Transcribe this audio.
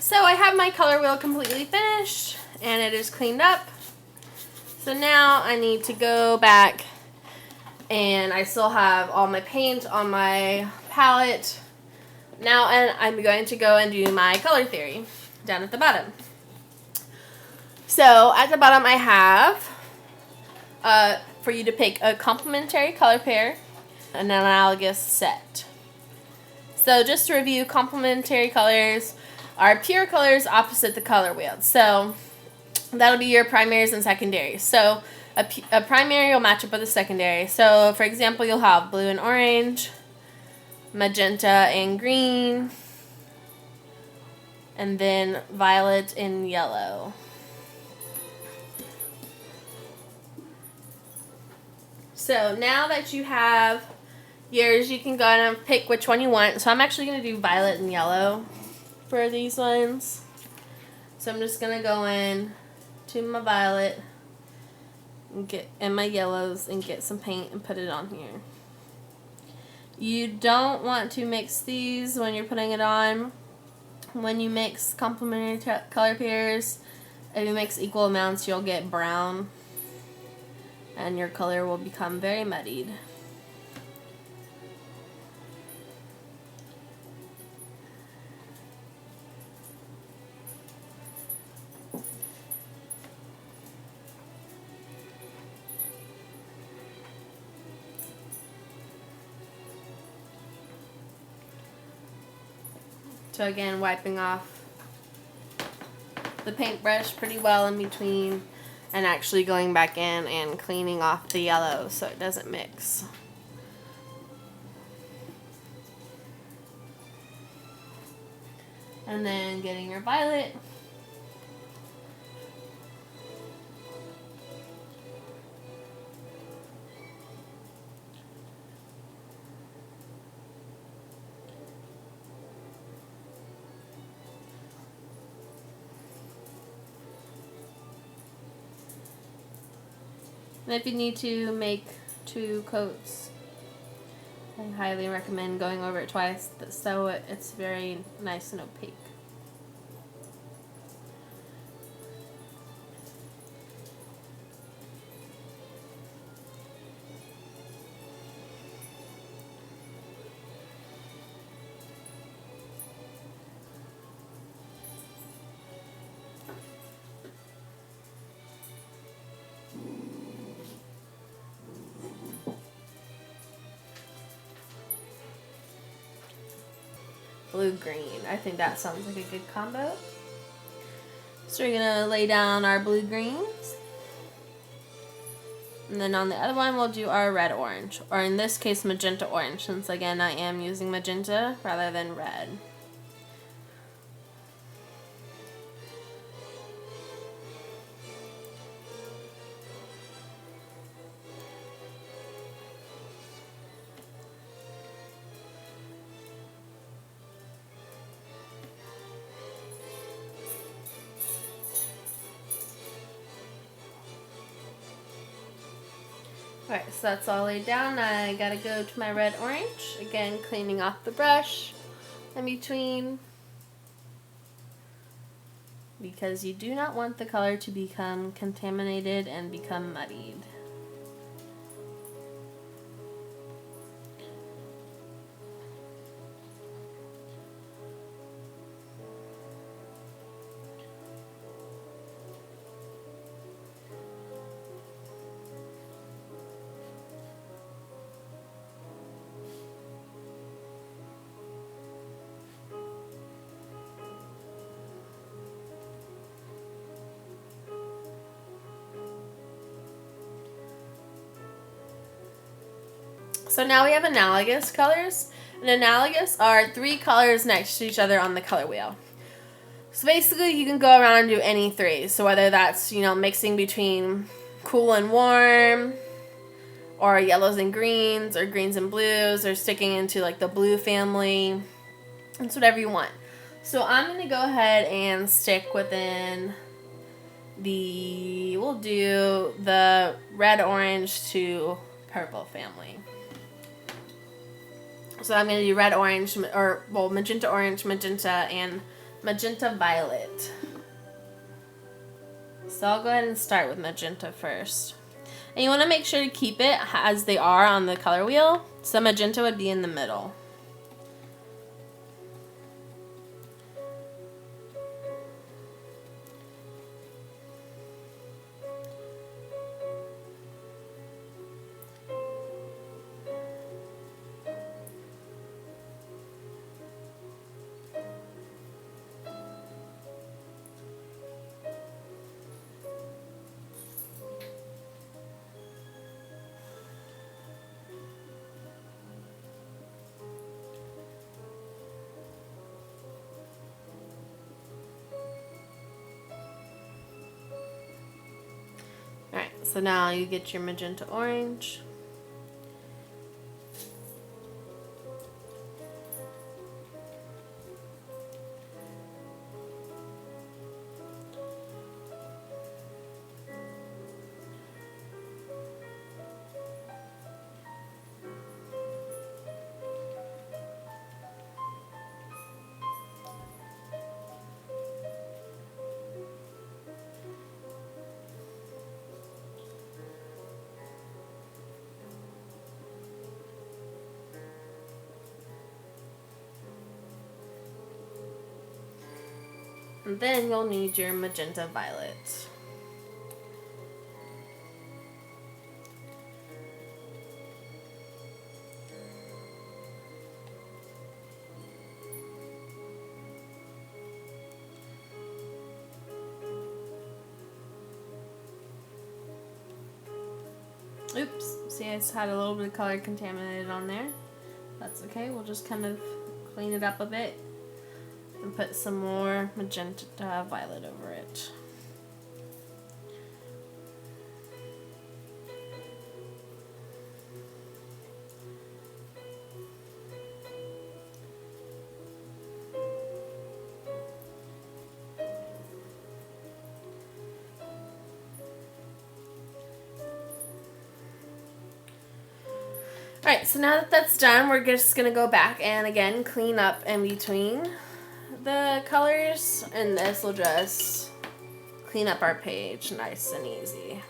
So I have my color wheel completely finished and it is cleaned up. So now I need to go back, and I still have all my paint on my palette. Now and I'm going to go and do my color theory down at the bottom. So at the bottom I have for you to pick a complementary color pair, an analogous set. So just to review, complementary colors are pure colors opposite the color wheel. So that'll be your primaries and secondaries. So a primary will match up with a secondary. So for example, you'll have blue and orange, magenta and green, and then violet and yellow. So now that you have yours, you can go ahead and pick which one you want. So I'm actually going to do violet and yellow for these ones. So I'm just going to go in to my violet and my yellows and get some paint and put it on here. You don't want to mix these when you're putting it on. When you mix complementary color pairs, if you mix equal amounts, you'll get brown and your color will become very muddied. So again, wiping off the paintbrush pretty well in between and actually going back in and cleaning off the yellow so it doesn't mix. And then getting your violet. And if you need to make 2 coats, I highly recommend going over it twice so it's very nice and opaque. Blue-green. I think that sounds like a good combo. So we're going to lay down our blue-greens. And then on the other one, we'll do our red-orange. Or in this case, magenta-orange, since again, I am using magenta rather than red. Alright, so that's all laid down. I gotta go to my red-orange. Again, cleaning off the brush in between, because you do not want the color to become contaminated and become muddied. So now we have analogous colors. And analogous are 3 colors next to each other on the color wheel. So basically you can go around and do any 3. So whether that's, mixing between cool and warm, or yellows and greens, or greens and blues, or sticking into like the blue family. It's whatever you want. So I'm going to go ahead and stick within we'll do the red, orange to purple family. So I'm going to do red, orange, magenta, orange, magenta, and magenta violet. So I'll go ahead and start with magenta first. And you want to make sure to keep it as they are on the color wheel. So magenta would be in the middle. Alright, so now you get your magenta orange. And then you'll need your magenta violet. Oops, see I just had a little bit of color contaminated on there. That's okay, we'll just kind of clean it up a bit and put some more magenta violet over it. Alright, so now that that's done, we're just going to go back and again clean up in between the colors, and this will just clean up our page nice and easy.